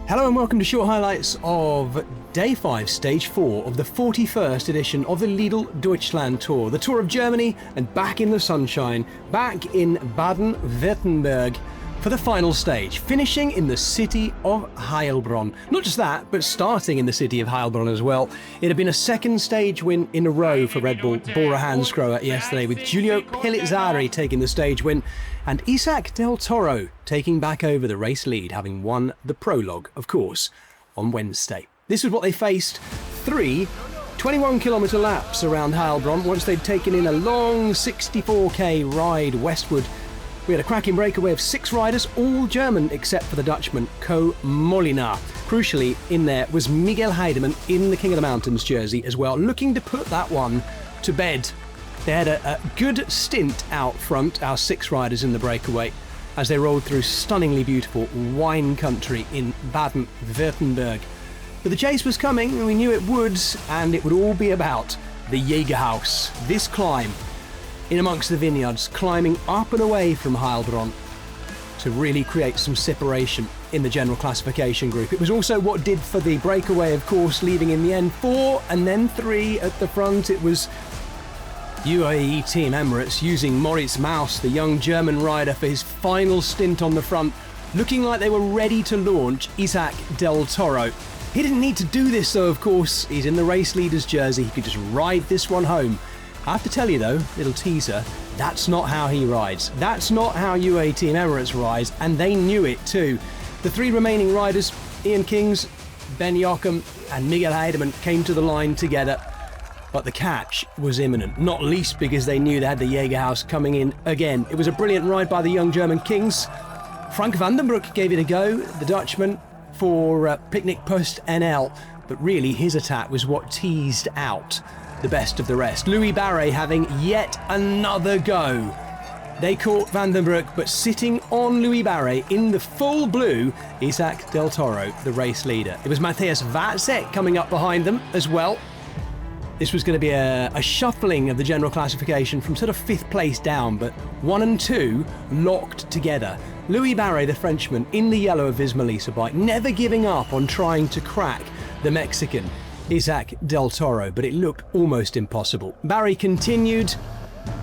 Hello and welcome to short highlights of Day 5, Stage 4 of the 41st edition of the Lidl Deutschland Tour. The tour of Germany and back in the sunshine, back in Baden-Württemberg for the final stage, finishing in the city of Heilbronn. Not just that, but starting in the city of Heilbronn as well. It had been a second stage win in a row for Red Bull Bora Hansgrohe yesterday, with Giulio Pellizzari taking the stage win and Isaac Del Toro taking back over the race lead, having won the prologue, of course, on Wednesday. This was what they faced: three 21-kilometre laps around Heilbronn once they'd taken in a long 64k ride westward. We had a cracking breakaway of 6 riders, all German except for the Dutchman Co Mollina. Crucially, in there was Miguel Heidemann in the King of the Mountains jersey as well, looking to put that one to bed. They had a good stint out front, our 6 riders in the breakaway, as they rolled through stunningly beautiful wine country in Baden-Württemberg. But the chase was coming, and we knew it would, and it would all be about the Jägerhaus. This climb in amongst the vineyards, climbing up and away from Heilbronn to really create some separation in the general classification group. It was also what did for the breakaway, of course, leaving in the end 4 and then 3 at the front. It was UAE Team Emirates using Moritz Maus, the young German rider, for his final stint on the front, looking like they were ready to launch Isaac Del Toro. He didn't need to do this though, of course. He's in the race leader's jersey. He could just ride this one home. I have to tell you though, little teaser, that's not how he rides. That's not how UAE Team Emirates rides, and they knew it too. The 3 remaining riders, Ian Kings, Ben Jochum and Miguel Heidemann, came to the line together, but the catch was imminent, not least because they knew they had the Jägerhaus coming in again. It was a brilliant ride by the young German Kings. Frank van den Broek gave it a go, the Dutchman, for Picnic Post NL, but really his attack was what teased out the best of the rest. Louis Barret having yet another go. They caught Van den Broek, but sitting on Louis Barret in the full blue, Isaac Del Toro, the race leader. It was Matthias Vacek coming up behind them as well. This was going to be a shuffling of the general classification from sort of 5th place down, but 1 and 2 locked together. Louis Barret, the Frenchman, in the yellow of his Melissa bike, never giving up on trying to crack the Mexican Isaac Del Toro, but it looked almost impossible. Barry continued.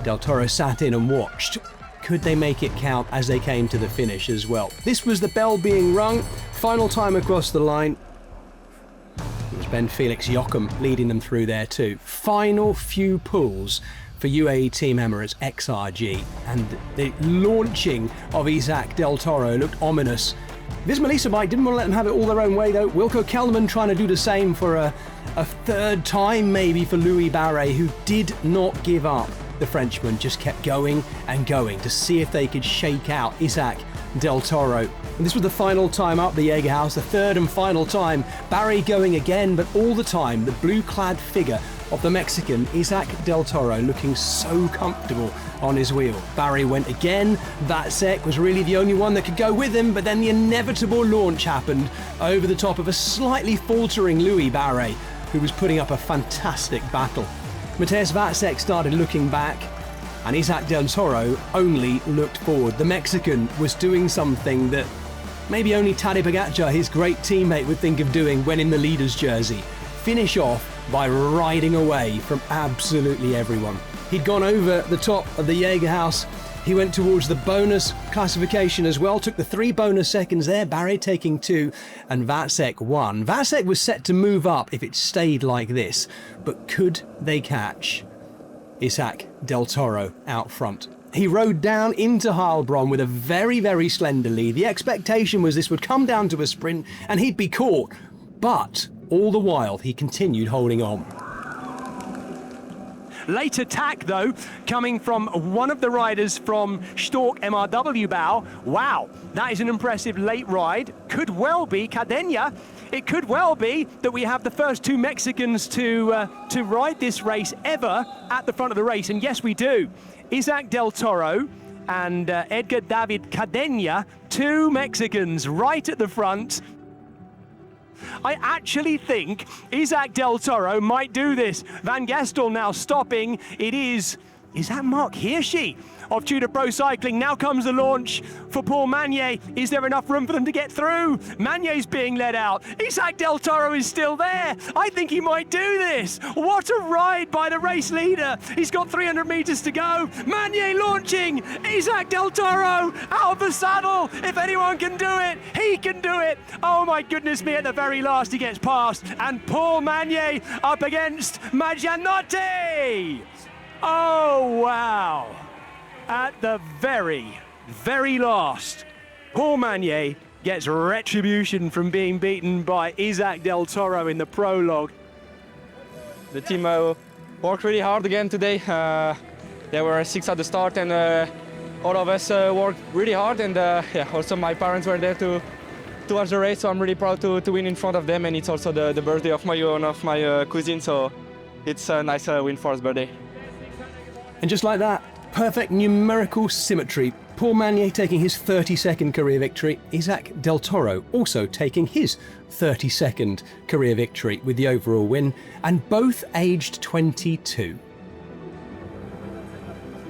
Del Toro sat in and watched. Could they make it count as they came to the finish as well? This was the bell being rung. Final time across the line. It was Ben Felix Jochum leading them through there too. Final few pulls for UAE Team Emirates XRG, and the launching of Isaac Del Toro looked ominous. This Melissa bike didn't want to let them have it all their own way though. Wilco Kelderman trying to do the same for a 3rd time maybe for Louis Barret, who did not give up. The Frenchman just kept going and going to see if they could shake out Isaac Del Toro. And this was the final time up the Jägerhaus, the 3rd and final time. Barret going again, but all the time the blue-clad figure of the Mexican Isaac Del Toro looking so comfortable on his wheel. Barret went again. Vacek was really the only one that could go with him, but then the inevitable launch happened over the top of a slightly faltering Louis Barret, who was putting up a fantastic battle. Matthias Vacek started looking back, and Isaac Del Toro only looked forward. The Mexican was doing something that maybe only Tadej Pogačar, his great teammate, would think of doing when in the leader's jersey. Finish off by riding away from absolutely everyone. He'd gone over the top of the Jägerhaus. He went towards the bonus classification as well, took the 3 bonus seconds there, Barret taking 2, and Vacek 1. Vacek was set to move up if it stayed like this, but could they catch Isaac Del Toro out front? He rode down into Heilbronn with a very, very slender lead. The expectation was this would come down to a sprint and he'd be caught, but all the while he continued holding on. Late attack though, coming from one of the riders from Stork MRW Bow. Wow, that is an impressive late ride. Could well be Cadena. It could well be that we have the first 2 Mexicans to ride this race ever at the front of the race, and yes we do. Isaac Del Toro and Edgar David Cadena, 2 Mexicans right at the front. I actually think Isaac Del Toro might do this. Van Gestel now stopping. It is is that Mark Hirschi of Tudor Pro Cycling. Now comes the launch for Paul Magnier. Is there enough room for them to get through? Magnier's being led out. Isaac Del Toro is still there. I think he might do this. What a ride by the race leader. He's got 300 meters to go. Magnier launching. Isaac Del Toro out of the saddle. If anyone can do it, he can do it. Oh my goodness me, at the very last he gets past. And Paul Magnier up against Maggianotti. Oh wow. At the very, very last, Paul Magnier gets retribution from being beaten by Isaac Del Toro in the prologue. The team worked really hard again today. There were 6 at the start, and all of us worked really hard. And yeah, also my parents were there to watch the race, so I'm really proud to win in front of them. And it's also the birthday of my cousin, so it's a nice win for his birthday. And just like that, perfect numerical symmetry. Paul Magnier taking his 32nd career victory. Isaac Del Toro also taking his 32nd career victory with the overall win, and both aged 22.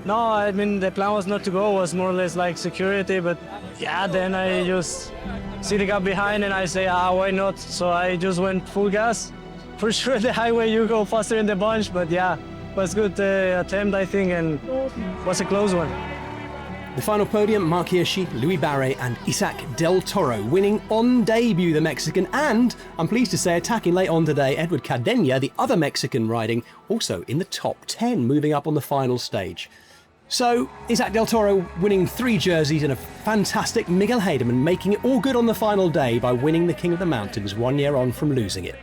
No, I mean, the plan was not to go, it was more or less like security, but yeah, then I just see the gap behind and I say, why not? So I just went full gas. For sure, the highway you go faster in the bunch, but yeah, it was a good attempt, I think, and was a close one. The final podium, Mark Hirschi, Louis Barret and Isaac Del Toro winning on debut, the Mexican, and I'm pleased to say attacking late on today, Edward Cadena, the other Mexican riding, also in the top 10, moving up on the final stage. So, Isaac Del Toro winning 3 jerseys and a fantastic Miguel Heidemann making it all good on the final day by winning the King of the Mountains 1 year on from losing it.